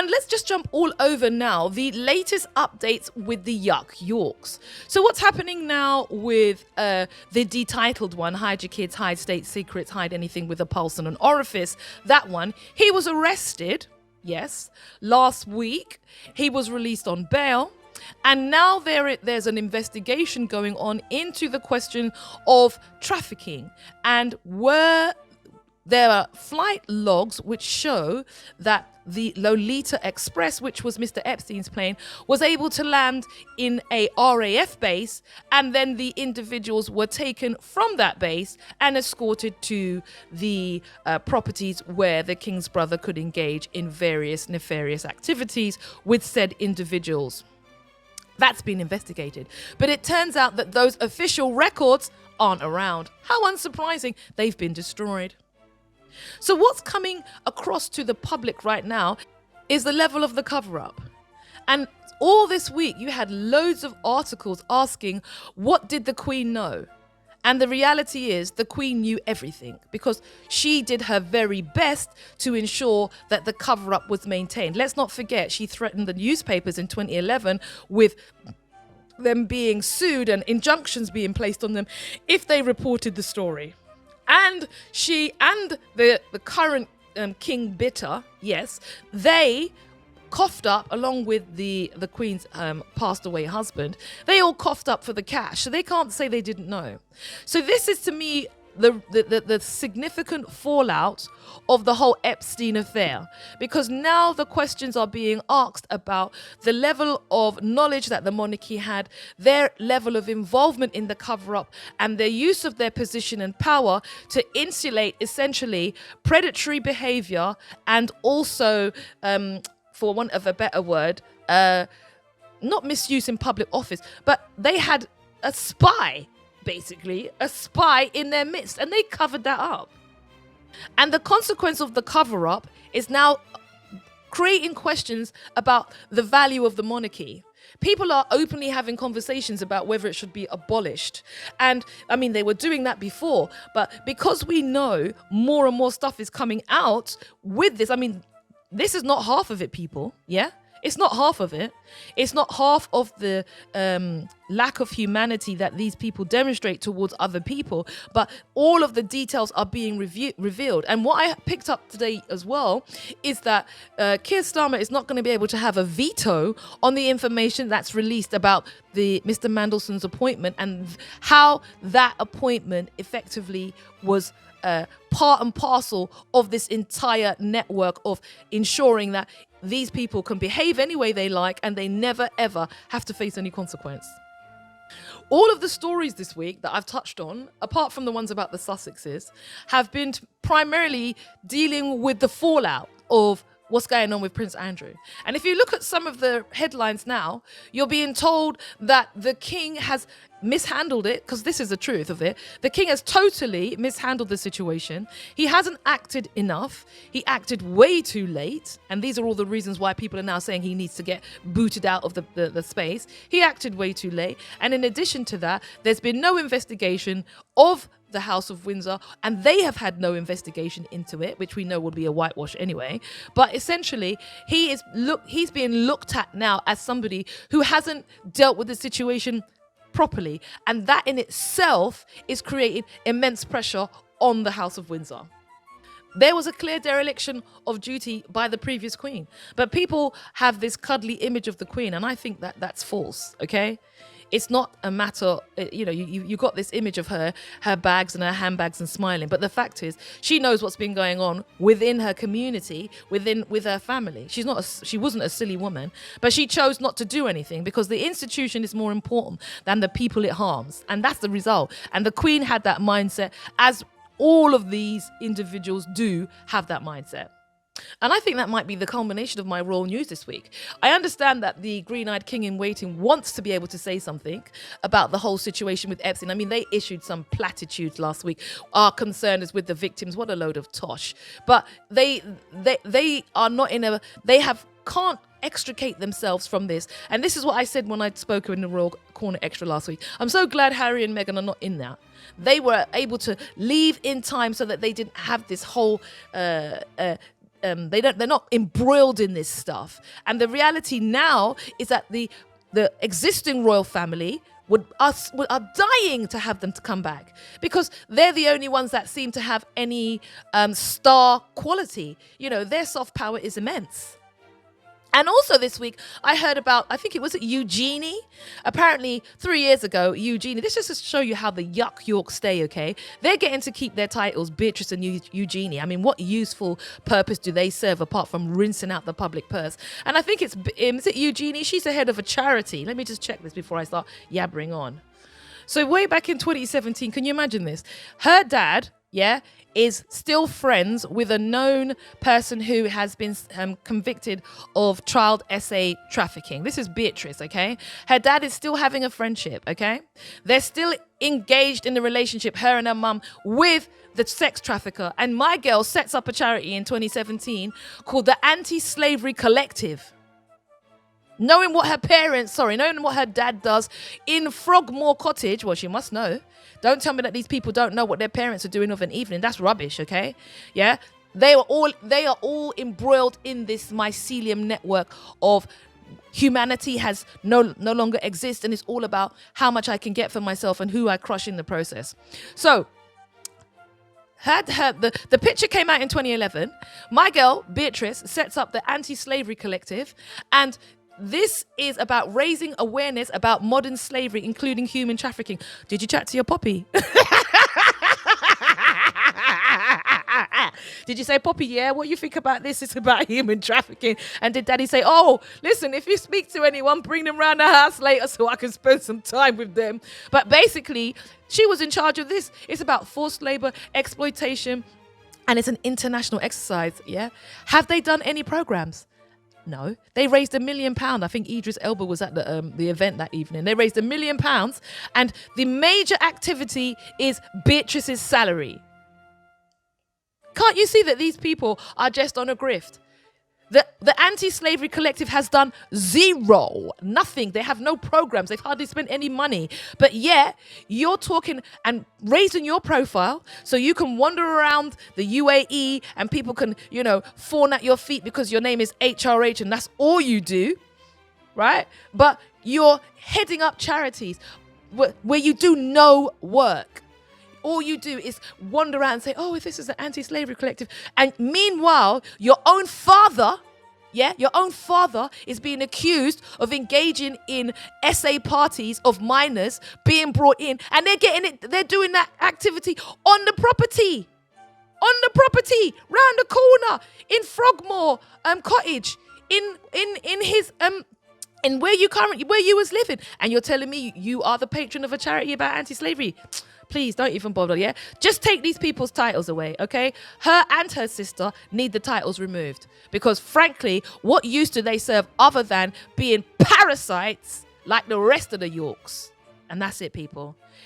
And let's just jump all over now the latest updates with the Yorks. So what's happening now with the detitled one, hide your kids, hide state secrets, hide anything with a pulse and an orifice, that one, he was arrested, yes, last week. He was released on bail. And now there's an investigation going on into the question of trafficking, and there are flight logs which show that the Lolita Express, which was Mr. Epstein's plane, was able to land in a RAF base, and then the individuals were taken from that base and escorted to the properties where the king's brother could engage in various nefarious activities with said individuals. That's been investigated. But it turns out that those official records aren't around. How unsurprising, they've been destroyed. So what's coming across to the public right now is the level of the cover-up. And all this week, you had loads of articles asking, what did the Queen know? And the reality is the Queen knew everything, because she did her very best to ensure that the cover-up was maintained. Let's not forget, she threatened the newspapers in 2011 with them being sued and injunctions being placed on them if they reported the story. And she and the current King Bitter, yes, they coughed up, along with the Queen's passed away husband, they all coughed up for the cash. So they can't say they didn't know. So this is, to me, the significant fallout of the whole Epstein affair, because now the questions are being asked about the level of knowledge that the monarchy had, their level of involvement in the cover-up, and their use of their position and power to insulate essentially predatory behavior, and also for want of a better word, not misuse in public office, but they had a spy, basically, a spy in their midst, and they covered that up. And the consequence of the cover-up is now creating questions about the value of the monarchy. People are openly having conversations about whether it should be abolished. And I mean, they were doing that before, but because we know more and more stuff is coming out with this, I mean, this is not half of it, people, yeah? It's not half of it. It's not half of the lack of humanity that these people demonstrate towards other people, but all of the details are being revealed. And what I picked up today as well is that Keir Starmer is not going to be able to have a veto on the information that's released about the Mr. Mandelson's appointment, and how that appointment effectively was part and parcel of this entire network of ensuring that these people can behave any way they like and they never ever have to face any consequence. All of the stories this week that I've touched on, apart from the ones about the Sussexes, have been primarily dealing with the fallout of what's going on with Prince Andrew. And if you look at some of the headlines now, you're being told that the king has mishandled it, because this is the truth of it. The king has totally mishandled the situation. He hasn't acted enough. He acted way too late. And these are all the reasons why people are now saying he needs to get booted out of the space. He acted way too late. And in addition to that, there's been no investigation of the House of Windsor, and they have had no investigation into it, which we know will be a whitewash anyway. But essentially, he's being looked at now as somebody who hasn't dealt with the situation properly, and that in itself is creating immense pressure on the House of Windsor. There was a clear dereliction of duty by the previous queen, but people have this cuddly image of the queen, and I think that that's false. Okay, it's not a matter, you got this image of her bags and her handbags and smiling, but the fact is she knows what's been going on within her community, with her family. She wasn't a silly woman, but she chose not to do anything because the institution is more important than the people it harms, and that's the result. And the Queen had that mindset, as all of these individuals do have that mindset. And I think that might be the culmination of my royal news this week. I understand that the green-eyed king in waiting wants to be able to say something about the whole situation with Epstein. I mean, they issued some platitudes last week. Our concern is with the victims. What a load of tosh. But they are not can't extricate themselves from this. And this is what I said when I spoke in the Royal Corner Extra last week. I'm so glad Harry and Meghan are not in that. They were able to leave in time so that they didn't have this whole they're not embroiled in this stuff. And the reality now is that the existing royal family are dying to have them to come back, because they're the only ones that seem to have any star quality. Their soft power is immense. And also this week, I heard about, I think it was Eugenie. Apparently, 3 years ago, Eugenie, this is just to show you how the York stay, okay? They're getting to keep their titles, Beatrice and Eugenie. I mean, what useful purpose do they serve apart from rinsing out the public purse? And I think is it Eugenie? She's the head of a charity. Let me just check this before I start yabbering on. So way back in 2017, can you imagine this? Her dad, is still friends with a known person who has been convicted of child SA trafficking. This is Beatrice, okay? Her dad is still having a friendship, okay? They're still engaged in the relationship, her and her mum, with the sex trafficker. And my girl sets up a charity in 2017 called the Anti-Slavery Collective. Knowing what her dad does in Frogmore Cottage, well, she must know. Don't tell me that these people don't know what their parents are doing of an evening. That's rubbish, okay? Yeah? They are all embroiled in this mycelium network of humanity has no longer exists, and it's all about how much I can get for myself and who I crush in the process. So, the picture came out in 2011. My girl, Beatrice, sets up the Anti-Slavery Collective, and this is about raising awareness about modern slavery, including human trafficking. Did you chat to your poppy? Did you say, Poppy, what you think about this? It's about human trafficking. And did Daddy say, oh, listen, if you speak to anyone, bring them round the house later so I can spend some time with them. But basically, she was in charge of this. It's about forced labor, exploitation, and it's an international exercise, Have they done any programs? No, they raised £1 million. I think Idris Elba was at the event that evening. They raised £1 million, and the major activity is Beatrice's salary. Can't you see that these people are just on a grift? The Anti-Slavery Collective has done zero, nothing. They have no programs. They've hardly spent any money. But yet, you're talking and raising your profile so you can wander around the UAE and people can, fawn at your feet because your name is HRH and that's all you do, right? But you're heading up charities where you do no work. All you do is wander around and say, oh, this is the Anti-Slavery Collective. And meanwhile, your own father is being accused of engaging in SA parties of minors being brought in. And they're doing that activity on the property. Round the corner, in Frogmore Cottage, in his in where you was living. And you're telling me you are the patron of a charity about anti-slavery. Please don't even bother, Just take these people's titles away, okay? Her and her sister need the titles removed. Because frankly, what use do they serve other than being parasites like the rest of the Yorks? And that's it, people.